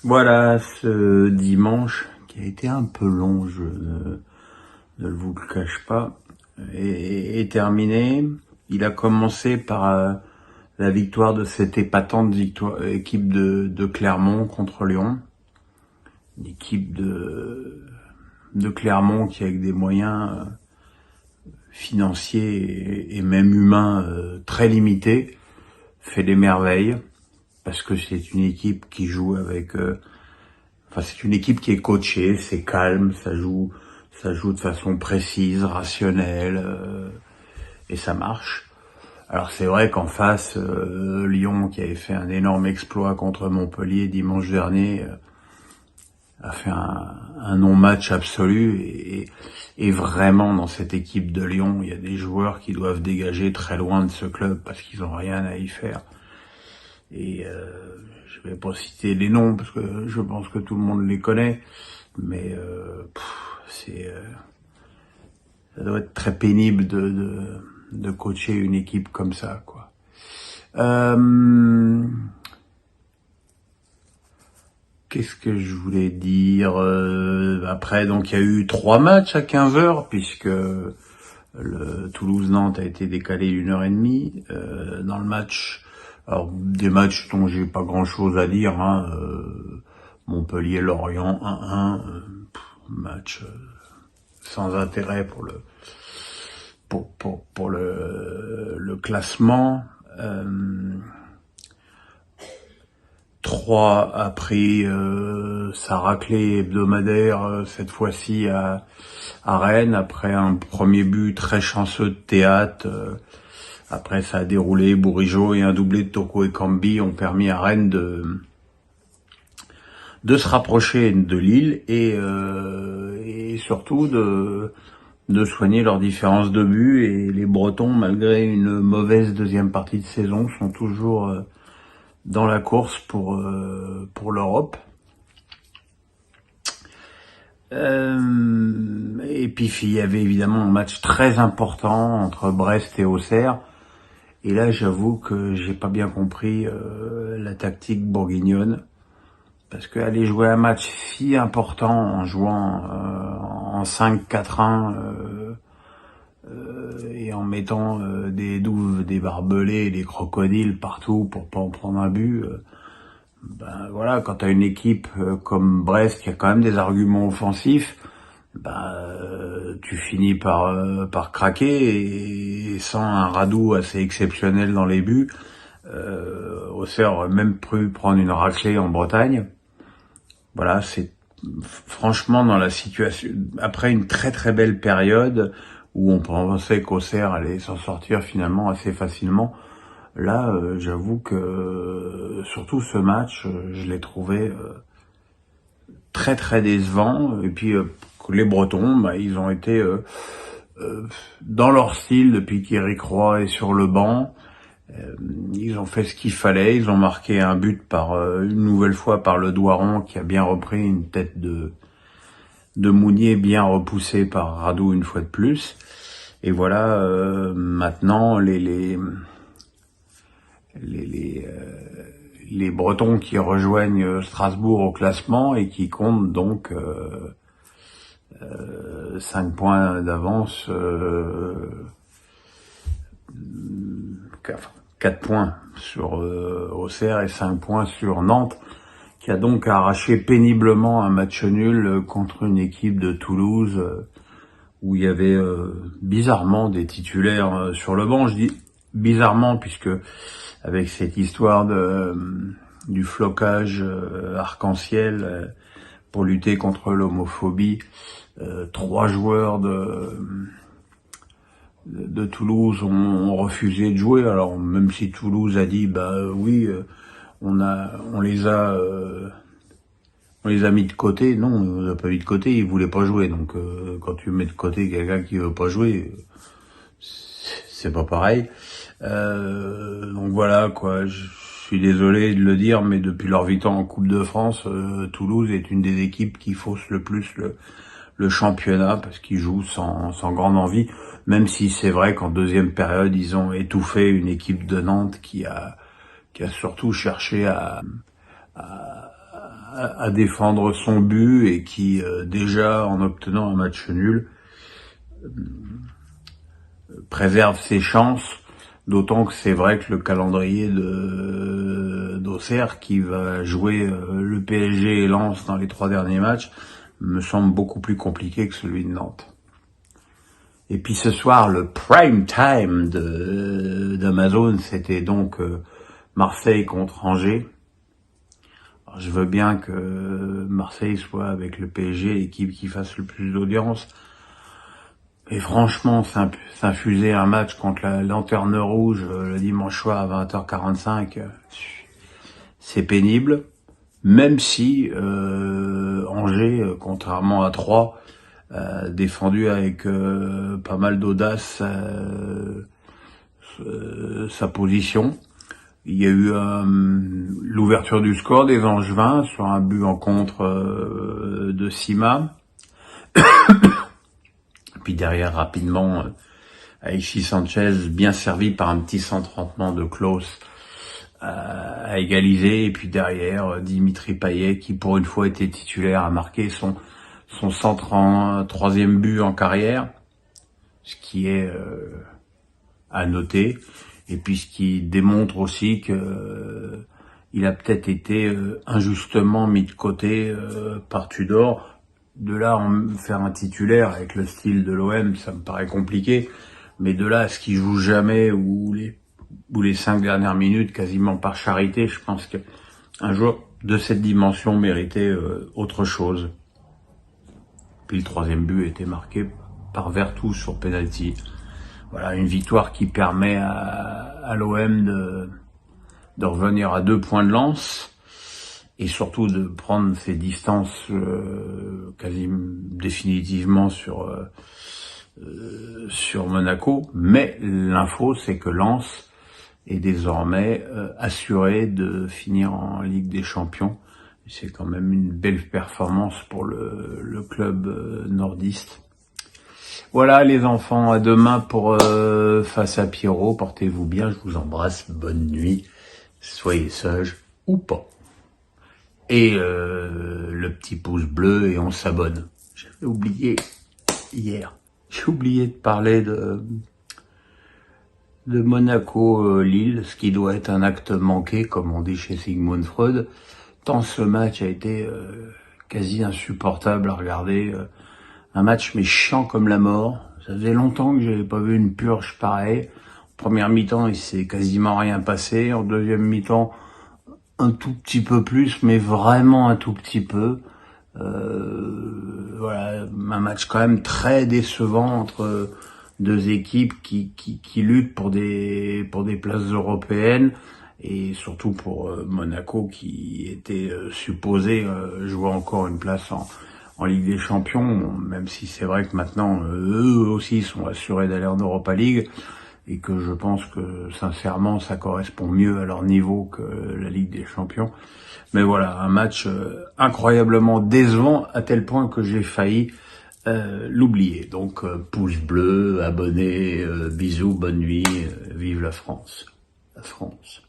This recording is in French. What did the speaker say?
Voilà, ce dimanche qui a été un peu long, je ne vous le cache pas, est terminé. Il a commencé par la victoire de cette épatante équipe de Clermont contre Lyon. Une équipe de Clermont qui, avec des moyens financiers et même humains très limités, fait des merveilles. Parce que c'est une équipe qui joue avec... c'est une équipe qui est coachée, c'est calme, ça joue de façon précise, rationnelle, et ça marche. Alors c'est vrai qu'en face, Lyon, qui avait fait un énorme exploit contre Montpellier dimanche dernier, a fait un non-match absolu, et vraiment dans cette équipe de Lyon, il y a des joueurs qui doivent dégager très loin de ce club parce qu'ils ont rien à y faire. Et je vais pas citer les noms parce que je pense que tout le monde les connaît, mais ça doit être très pénible de coacher une équipe comme ça, quoi. Qu'est-ce que je voulais dire après, donc il y a eu 3 matchs à 15h puisque le Toulouse-Nantes a été décalé d'1h30. Dans le match, alors des matchs dont j'ai pas grand-chose à dire, Montpellier-Lorient 1-1, match sans intérêt pour le classement. 3 a pris sa raclée hebdomadaire cette fois-ci à Rennes après un premier but très chanceux de Théâtre. Après ça a déroulé, Bourigeaud et un doublé de Toko Ekambi ont permis à Rennes de se rapprocher de Lille et surtout de soigner leur différence de but. Et les Bretons, malgré une mauvaise deuxième partie de saison, sont toujours dans la course pour l'Europe. Et puis il y avait évidemment un match très important entre Brest et Auxerre. Et là, j'avoue que j'ai pas bien compris la tactique bourguignonne. Parce qu'aller jouer un match si important en jouant en 5-4-1 et en mettant des douves, des barbelés, des crocodiles partout pour pas en prendre un but, voilà, quand t'as une équipe comme Brest qui a quand même des arguments offensifs, tu finis par craquer, et sans un Radou assez exceptionnel dans les buts, Auxerre aurait même pu prendre une raclée en Bretagne. Voilà, c'est franchement dans la situation, après une très très belle période où on pensait qu'Auxerre allait s'en sortir finalement assez facilement. Là, j'avoue que surtout ce match, je l'ai trouvé très très décevant. Et puis les Bretons, ils ont été dans leur style depuis qu'Éric Roy est sur le banc. Ils ont fait ce qu'il fallait, ils ont marqué un but une nouvelle fois par le Doiron qui a bien repris une tête de Mounier bien repoussée par Radou une fois de plus. Et voilà, maintenant les Bretons qui rejoignent Strasbourg au classement et qui comptent donc 5 points d'avance, 4 points sur Auxerre et 5 points sur Nantes, qui a donc arraché péniblement un match nul contre une équipe de Toulouse où il y avait bizarrement des titulaires sur le banc. Je dis bizarrement puisque avec cette histoire du flocage arc-en-ciel pour lutter contre l'homophobie, 3 joueurs de Toulouse ont refusé de jouer. Alors même si Toulouse a dit oui, on les a mis de côté. Non, on les a pas mis de côté, ils voulaient pas jouer. Donc quand tu mets de côté quelqu'un qui veut pas jouer, c'est pas pareil. Donc voilà quoi, je suis désolé de le dire, mais depuis leur victoire en Coupe de France, Toulouse est une des équipes qui fausse le plus le championnat parce qu'ils jouent sans grande envie, même si c'est vrai qu'en deuxième période ils ont étouffé une équipe de Nantes qui a surtout cherché à à défendre son but et qui, déjà en obtenant un match nul, préserve ses chances, d'autant que c'est vrai que le calendrier d'Auxerre, qui va jouer le PSG et Lens dans les 3 derniers matchs, me semble beaucoup plus compliqué que celui de Nantes. Et puis ce soir, le prime time d'Amazon, c'était donc Marseille contre Angers. Alors, je veux bien que Marseille soit avec le PSG, l'équipe qui fasse le plus d'audience. Et franchement, s'infuser un match contre la Lanterne Rouge le dimanche soir à 20h45, c'est pénible. Même si Angers, contrairement à Troyes, défendu avec pas mal d'audace sa position. Il y a eu l'ouverture du score des Angevins sur un but en contre de Sima. Puis derrière, rapidement, Alexis Sanchez, bien servi par un petit centre-rentrement de Klaus, a égalisé. Et puis derrière, Dimitri Payet, qui pour une fois était titulaire, a marqué son 133e but en carrière, ce qui est à noter. Et puis ce qui démontre aussi que il a peut-être été injustement mis de côté par Tudor. De là, faire un titulaire avec le style de l'OM, ça me paraît compliqué. Mais de là à ce qu'il joue jamais ou les 5 dernières minutes, quasiment par charité, je pense qu'un joueur de cette dimension méritait autre chose. Puis le 3e but était marqué par Vertou sur penalty. Voilà, une victoire qui permet à l'OM de revenir à 2 points de lance. Et surtout de prendre ses distances quasi définitivement sur Monaco. Mais l'info, c'est que Lens est désormais assuré de finir en Ligue des Champions. C'est quand même une belle performance pour le club nordiste. Voilà les enfants, à demain pour Face à Pierrot. Portez-vous bien, je vous embrasse, bonne nuit. Soyez sages ou pas. Et le petit pouce bleu et on s'abonne. J'avais oublié hier. J'ai oublié de parler de Monaco-Lille, ce qui doit être un acte manqué, comme on dit chez Sigmund Freud. Tant ce match a été quasi insupportable à regarder. Un match mais chiant comme la mort. Ça faisait longtemps que j'avais pas vu une purge pareille. En première mi-temps, il s'est quasiment rien passé. En deuxième mi-temps, un tout petit peu plus, mais vraiment un tout petit peu. Voilà, un match quand même très décevant entre 2 équipes qui luttent pour des places européennes, et surtout pour Monaco qui était supposé jouer encore une place en Ligue des Champions, même si c'est vrai que maintenant eux aussi sont assurés d'aller en Europa League. Et que je pense que, sincèrement, ça correspond mieux à leur niveau que la Ligue des Champions. Mais voilà, un match incroyablement décevant, à tel point que j'ai failli l'oublier. Donc, pouce bleu, abonnés, bisous, bonne nuit, vive la France. La France.